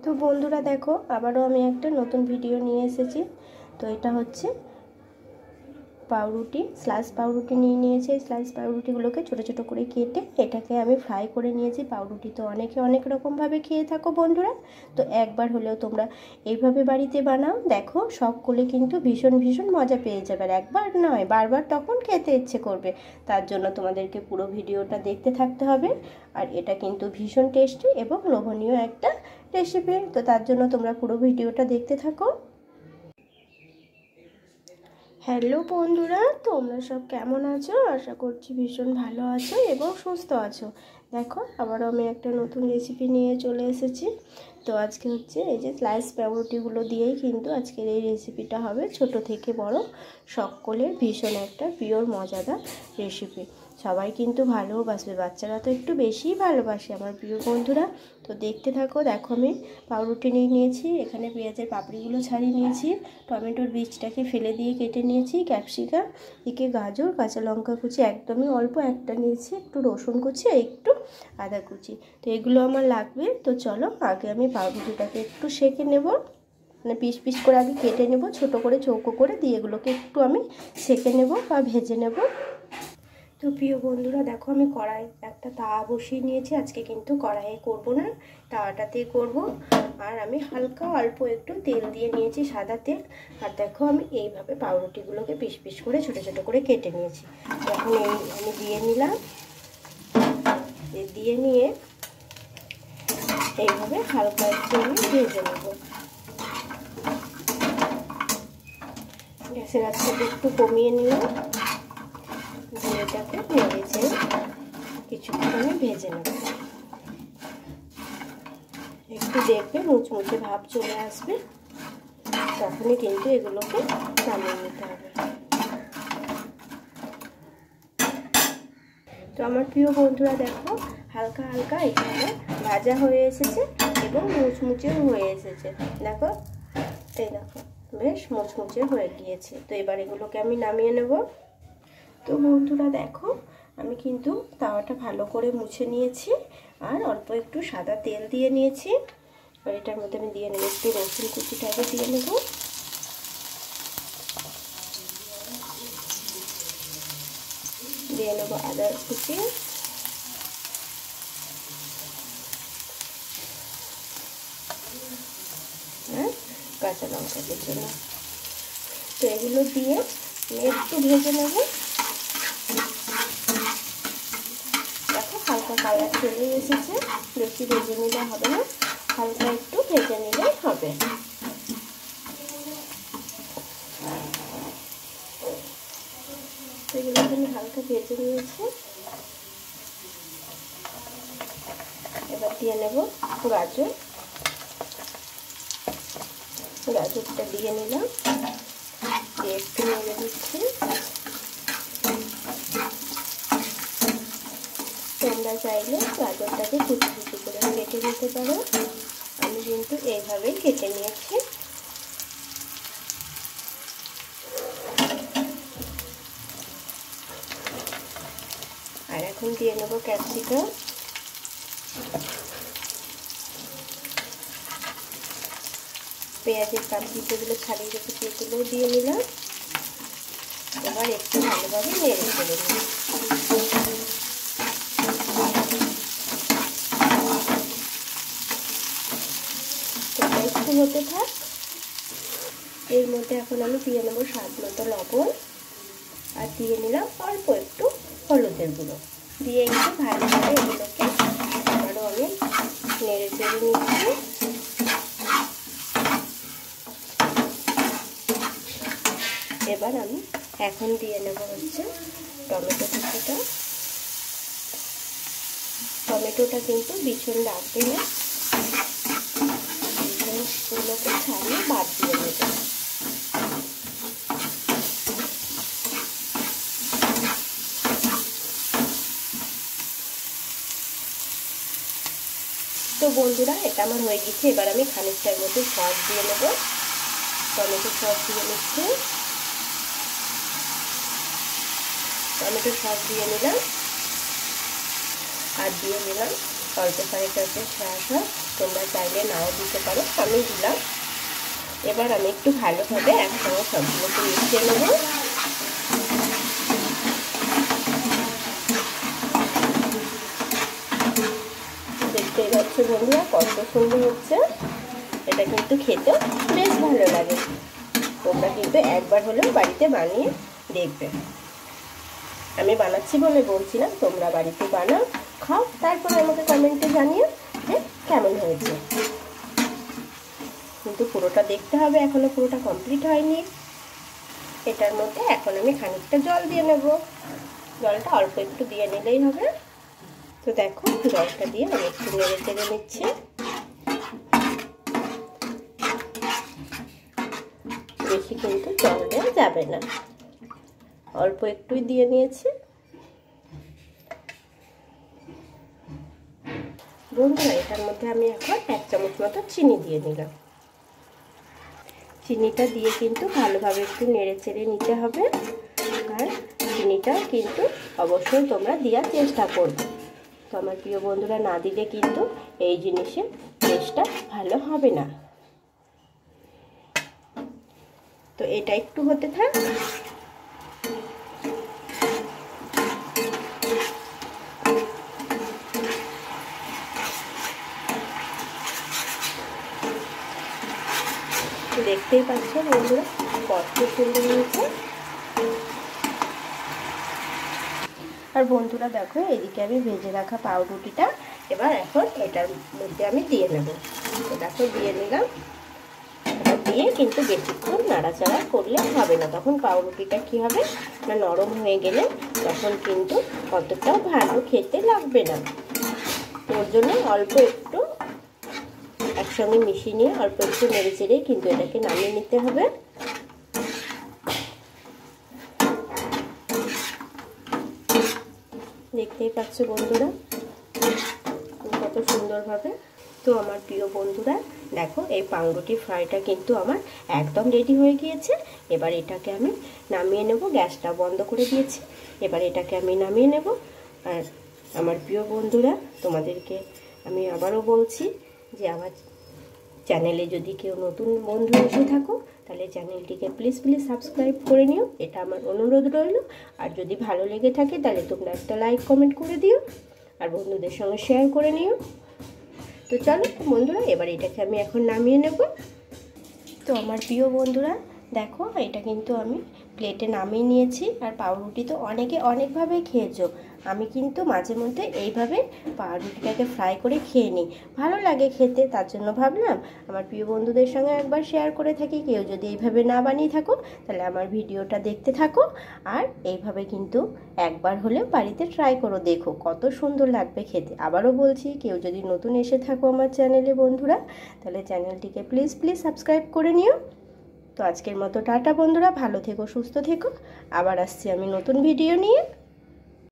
তো বন্ধুরা দেখো, আবারও আমি একটা নতুন ভিডিও নিয়ে এসেছি। তো এটা হচ্ছে পাউরুটি, স্লাইস পাউরুটি নিয়ে নিয়েছি। স্লাইস পাউরুটিগুলোকে ছোটো ছোটো করে কেটে এটাকে আমি ফ্রাই করে নিয়েছি। পাউরুটি তো অনেকে অনেক রকমভাবে খেয়ে থাকো বন্ধুরা, তো একবার হলেও তোমরা এইভাবে বাড়িতে বানাও, দেখো সকলে কিন্তু ভীষণ ভীষণ মজা পেয়ে যাবে। আর একবার নয়, বারবার তখন খেতে ইচ্ছে করবে। তার জন্য তোমাদেরকে পুরো ভিডিওটা দেখতে থাকতে হবে। আর এটা কিন্তু ভীষণ টেস্টি এবং লোভনীয় একটা রেসিপি, তো তার জন্য তোমরা পুরো ভিডিওটা দেখতে থাকো। হ্যালো বন্ধুরা, তোমরা সব কেমন আছো? আশা করছি ভীষণ ভালো আছো এবং সুস্থ আছো। দেখো, আবারও আমি একটা নতুন রেসিপি নিয়ে চলে এসেছি। তো আজকে হচ্ছে এই যে স্লাইস পাউরুটিগুলো দিয়েই কিন্তু আজকের এই রেসিপিটা হবে। ছোট থেকে বড় সকলের ভীষণ একটা পিওর মজাদার রেসিপি। সবাই কিন্তু ভালোবাসবে, বাচ্চারা তো একটু বেশিই ভালোবাসে আমার প্রিয় বন্ধুরা। তো দেখতে থাকো। দেখো, আমি পাউরুটি নিয়ে নিয়েছি, এখানে পেঁয়াজের পাপড়িগুলো ছাড়িয়ে নিয়েছি, টমেটোর বীজটাকে ফেলে দিয়ে কেটে নিয়েছি, ক্যাপসিকাম, এদিকে গাজর, কাঁচা লঙ্কা কুচি একদমই অল্প একটা নিয়েছি, একটু রসুন কুচি, একটু আদা কুচি। তো এগুলো আমার লাগবে। তো চলো, আগে আমি পাউরুটিটাকে একটু সেঁকে নেব, মানে পিস পিস করে আগে কেটে নেব, ছোট করে চৌকো করে দিয়ে এগুলোকে একটু আমি সেঁকে নেব বা ভেজে নেব। তো প্রিয় বন্ধুরা দেখো, আমি কড়াই একটা তাওয়া বসিয়ে নিয়েছি। আজকে কিন্তু কড়াইয়ে করব না, তাওয়াটাতেই করব। আর আমি হালকা অল্প একটু তেল দিয়ে নিয়েছি, সাদা তেল। আর দেখো, আমি এইভাবে পাউরুটিগুলোকে পিস পিস করে ছোটো ছোটো করে কেটে নিয়েছি। এখন আমি দিয়ে নিলাম, দিয়ে নিয়ে এইভাবে হালকা একটু আমি ভেজে নেব। গ্যাসের আঁচটাকে একটু কমিয়ে নিলাম, এটাকে নেড়েছে কিছুক্ষণ আমি ভেজে নেব। একটু দেখবে মুচমুচে ভাব চলে আসবে, তখনই কিন্তু এগুলোকে নামিয়ে নিতে হবে। তো আমার প্রিয় বন্ধুরা দেখো, হালকা হালকা এখানে ভাজা হয়ে এসেছে এবং মুচমুচেও হয়ে এসেছে। দেখো, এই দেখো, বেশ মুচমুচে হয়ে গিয়েছে। তো এবার এগুলোকে আমি নামিয়ে নেব। তো বন্ধুরা দেখো, আমি কিন্তু তাওয়াটা ভালো করে মুছে নিয়েছি আর অল্প একটু সাদা তেল দিয়ে নিয়েছি। আর এটার মধ্যে আমি দিয়ে নেব একটু রসুন কুচিটাকে দিয়ে নেব, দিয়ে নেবো আদা কুচি, আর কাঁচা লঙ্কা কুচি। তো এগুলো দিয়ে একটু ভেজে নেব। দেখো, হালকা কালার চলে এসেছে, বেশি ভেজে নিলে হবে না, হালকা একটু ভেজে নিলেই হবে। এগুলো আমি হালকা ভেজে নিয়েছি। এবার দিয়ে নেব গাজর, গাজরটা দিয়ে নিলাম, দিয়ে একটু নেড়ে দিচ্ছি। তোমরা চাইলে গাজরটাকে কুচি কুচি করে কেটে দিতে পারো, আমি কিন্তু এইভাবেই কেটে নিয়েছি। আর এখন দিয়ে নেব ক্যাপসিকাম, পেঁয়াজের পাপড়ি যেগুলো ছাড়িয়ে রেখেছি এগুলোও দিয়ে নিলাম। এবার একটু ভালোভাবে নেড়ে ফেলে নিই। একটু হতে থাক, এর মধ্যে এখন আমি দিয়ে নেবো স্বাদ মতো লবণ, আর দিয়ে নিলাম অল্প একটু হলুদের গুঁড়ো, দিয়ে একটু ভালোভাবে এগুলোকে আবারও আমি নেড়ে চেড়ে নিচ্ছি। এবার আমি এখন দিয়ে নেব হচ্ছে টমেটো কুচিটা। টমেটোটা কিন্তু ভীষণ রাখবে না, এগুলোকে ছাড়িয়ে বাদ দিয়ে নেব। তো বন্ধুরা, এটা আমার হয়ে গেছে। এবার আমি খানিকটার মধ্যে সস দিয়ে নেব, টমেটো সস দিয়ে নিচ্ছি। টমেটো সস দিয়ে নিলাম, আর দিয়ে নিলাম অল্প খানিকটা হচ্ছে সয়া সস, তোমরা চাইলে নাও দিতে পারো, আমি দিলাম। এবার আমি একটু ভালোভাবে একসঙ্গে সবগুলোকে মিশিয়ে নেব। দেখতেই পাচ্ছ বন্ধুরা কত সুন্দর হচ্ছে। এটা কিন্তু খেতে বেশ ভালো লাগে। তোমরা কিন্তু একবার হলেও বাড়িতে বানিয়ে দেখবে। আমি বানাচ্ছি বলে বলছি না, তোমরা বাড়িতে বানাও, খাও, তারপরে আমাকে কমেন্টে জানিও যে কেমন হয়েছে। কিন্তু পুরোটা দেখতে হবে, এখনো পুরোটা কমপ্লিট হয়নি। এটার মধ্যে এখন আমি খানিকটা জল দিয়ে নেব। জলটা অল্প একটু দিয়ে নিলেই হবে। তো দেখো জলটা দিয়ে আমি একটু নেড়ে চেড়ে নিচ্ছি। বেশি কিন্তু জল দেওয়া যাবে না, অল্প একটুই দিয়ে নিয়েছি। বন্ধুরা এটার মধ্যে আমি এখন 1 চামচ মতো চিনি দিয়ে নিলাম। চিনিটা দিয়ে কিন্তু ভালোভাবে একটু নেড়ে চেড়ে নিতে হবে। আর চিনিটা কিন্তু অবশ্যই তোমরা দেওয়ার চেষ্টা করবে। তো আমার প্রিয় বন্ধুরা না দিলে কিন্তু এই জিনিসের টেস্টটা ভালো হবে না। তো এটা একটু হতে থাক। দেখতেই পাচ্ছ বন্ধুরা কত সুন্দর হয়েছে। আর বন্ধুরা দেখো এদিকে আমি ভেজে রাখা পাউরুটিটা এবার এখন এটার মধ্যে আমি দিয়ে নেব। তো দেখো দিয়ে নিলাম। এটা দিয়ে কিন্তু বেশিক্ষণ নাড়াচাড়া করলে হবে না, তখন পাউরুটিটা কি হবে না নরম হয়ে গেলে তখন কিন্তু অতটাও ভালো খেতে লাগবে না। ওর জন্য অল্প একটু একসঙ্গে মিশিয়ে নিয়ে অল্প একটু নেড়ে চেড়ে কিন্তু এটাকে নামিয়ে নিতে হবে। দেখতেই পাচ্ছ বন্ধুরা কত সুন্দরভাবে। তো আমার প্রিয় বন্ধুরা দেখো এই পাউরুটি ফ্রাইটা কিন্তু আমার একদম রেডি হয়ে গিয়েছে। এবার এটাকে আমি নামিয়ে নেব। গ্যাসটা বন্ধ করে দিয়েছি। এবার এটাকে আমি নামিয়ে নেব। আর আমার প্রিয় বন্ধুরা তোমাদেরকে আমি আবারও বলছি যে আমার চ্যানেলে যদি কেউ নতুন বন্ধু এসে থাকো তাহলে চ্যানেলটিকে প্লিজ সাবস্ক্রাইব করে নিও, এটা আমার অনুরোধ রইল। আর যদি ভালো লেগে থাকে তাহলে তোমরা একটা লাইক কমেন্ট করে দিও আর বন্ধুদের সঙ্গে শেয়ার করে নিও। তো চলো বন্ধুরা এবার এটাকে আমি এখন নামিয়ে নেব। তো আমার প্রিয় বন্ধুরা দেখো এটা কিন্তু আমি প্লেটে নামিয়ে নিয়েছি। আর পাউরুটি তো অনেকে অনেকভাবে খেয়েছো, আমি কিন্তু মাঝে মধ্যে এইভাবে পাউরুটিটাকে ফ্রাই করে খেয়ে নিই, ভালো লাগে খেতে। তার জন্য ভাবলাম আমার প্রিয় বন্ধুদের সঙ্গে একবার শেয়ার করে থাকি। কেউ যদি এইভাবে না বানিয়ে থাকো তাহলে আমার ভিডিওটা দেখতে থাকো। আর এইভাবে কিন্তু একবার হলেও বাড়িতে ট্রাই করো, দেখো কত সুন্দর লাগবে খেতে। আবারও বলছি কেউ যদি নতুন এসে থাকো আমার চ্যানেলে বন্ধুরা তাহলে চ্যানেলটিকে প্লিজ সাবস্ক্রাইব করে নিও। তো আজকের মতো টাটা বন্ধুরা, ভালো থেকো, সুস্থ থেকো। আবার আসছি আমি নতুন ভিডিও নিয়ে।